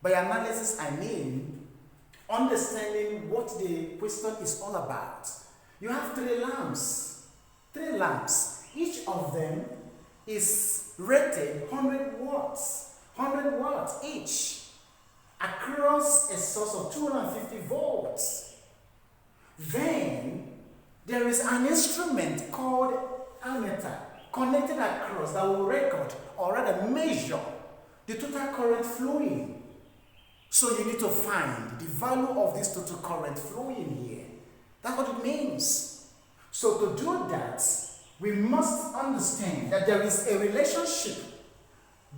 By analysis, I mean understanding what the question is all about. You have three lamps. Three lamps. Each of them is rated 100 watts. 100 watts each across a source of 250 volts. Then there is an instrument called ammeter connected across that will record or rather measure the total current flowing. So you need to find the value of this total current flowing here. That's what it means. So to do that, we must understand that there is a relationship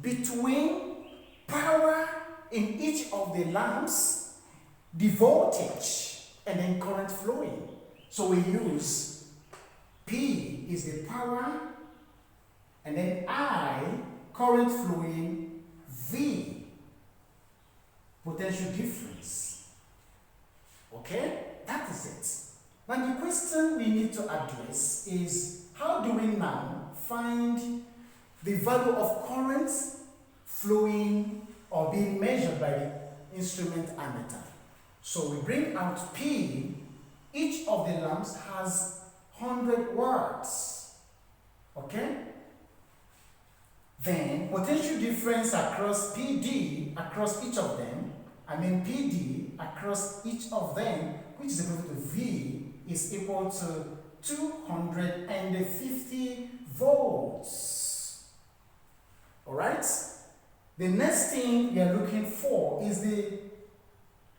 between power in each of the lamps, the voltage, and then current flowing. So we use P is the power, and then I, current flowing, V, potential difference. Okay? That is it. Now the question we need to address is, how do we now find the value of current flowing or being measured by the instrument ammeter? So we bring out P. Each of the lamps has 100 watts. Okay? Then potential difference across PD, across each of them, PD across each of them, which is equal to V, is equal to 250 volts. Alright? The next thing we are looking for is the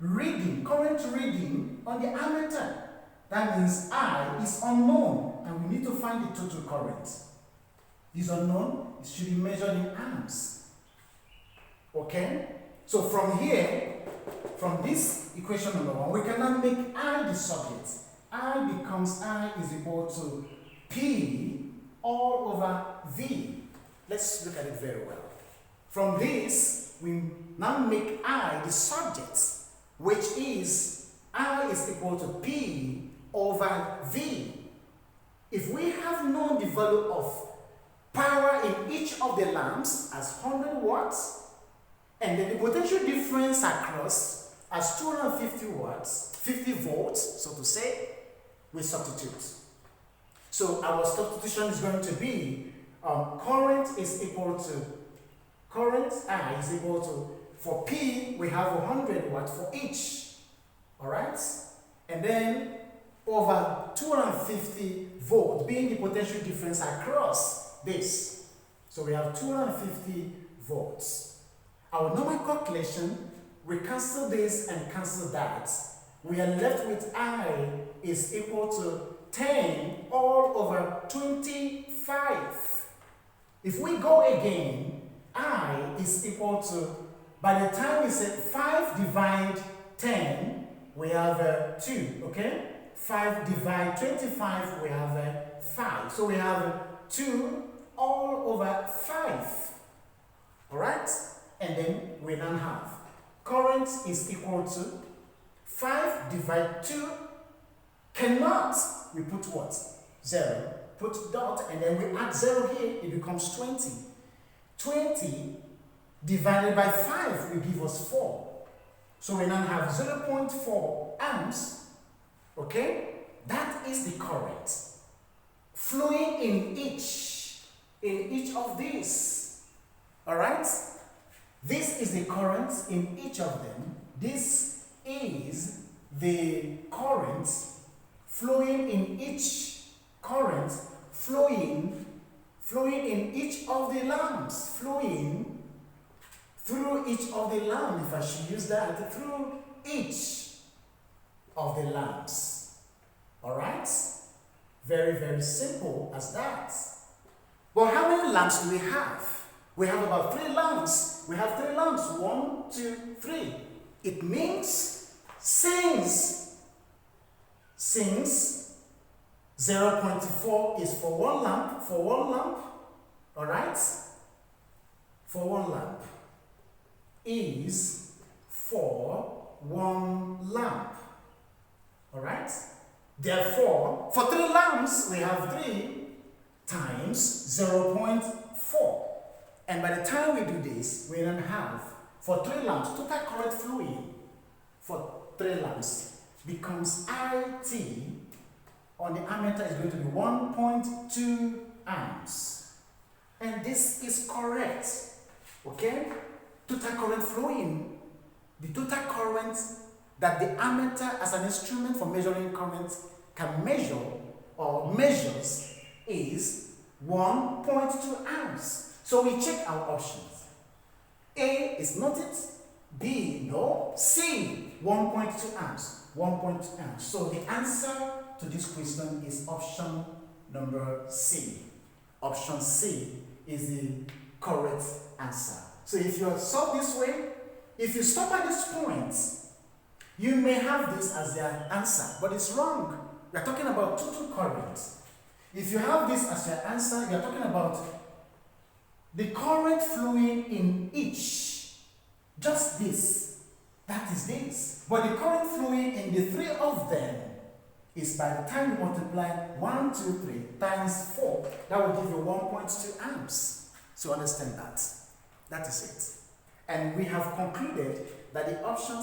reading, current reading on the ammeter. That means I is unknown, and we need to find the total current. Is unknown, it should be measured in amps. Okay? So from here, from this equation number 1, we can now make I the subject. I becomes I is equal to P all over V. Let's look at it very well. From this, we now make I the subject, which is I is equal to P over V. If we have known the value of power in each of the lamps as 100 watts, and then the potential difference across as 250 watts, 50 volts, so to say, we substitute. So our substitution is going to be current is equal to, current I is equal to, for P, we have 100 watts for each. Alright? And then over 250 volts being the potential difference across this. So we have 250 volts. Our normal calculation, we cancel this and cancel that. We are left with I is equal to 10 all over 25. If we go again, I is equal to, by the time we say 5 divide 10, we have 2, okay? 5 divide 25, we have 5. So we have 2 all over 5. Alright? And then we now have current is equal to 5 divide 2 cannot, we put what? 0. Put dot and then we add 0 here, it becomes 20. 20 divided by 5 will give us 4. So we now have 0.4 amps. Okay? That is the current flowing in each of these. Alright? This is the current in each of them. This is the current flowing in each current flowing in each of the lamps, flowing through each of the lamps, if I should use that, through each of the lamps. Alright? Very, very simple as that. But how many lamps do we have? We have about 3 lamps. We have 3 lamps. 1, 2, 3. It means since 0.4 is for one lamp, alright? For one lamp is for one lamp. Alright? Therefore, for 3 lamps, we have 3 times 0.4. And by the time we do this, we then have for 3 lamps, total current flowing for 3 lamps becomes IT on the ammeter is going to be 1.2 amps. And this is correct. Okay? Total current flowing, the total current that the ammeter as an instrument for measuring current can measure or measures is 1.2 amps. So we check our options. A is not it, B no, C 1.2 amps, 1.2 amps. So the answer to this question is option number C. Option C is the correct answer. So if you solve this way, if you stop at this point, you may have this as your answer, but it's wrong. We are talking about total current. If you have this as your answer, you are talking about the current flowing in each. Just this. That is this. But the current flowing in the 3 of them is by the time you multiply 1, 2, 3 times 4, that will give you 1.2 amps. So understand that. That is it. And we have concluded that the option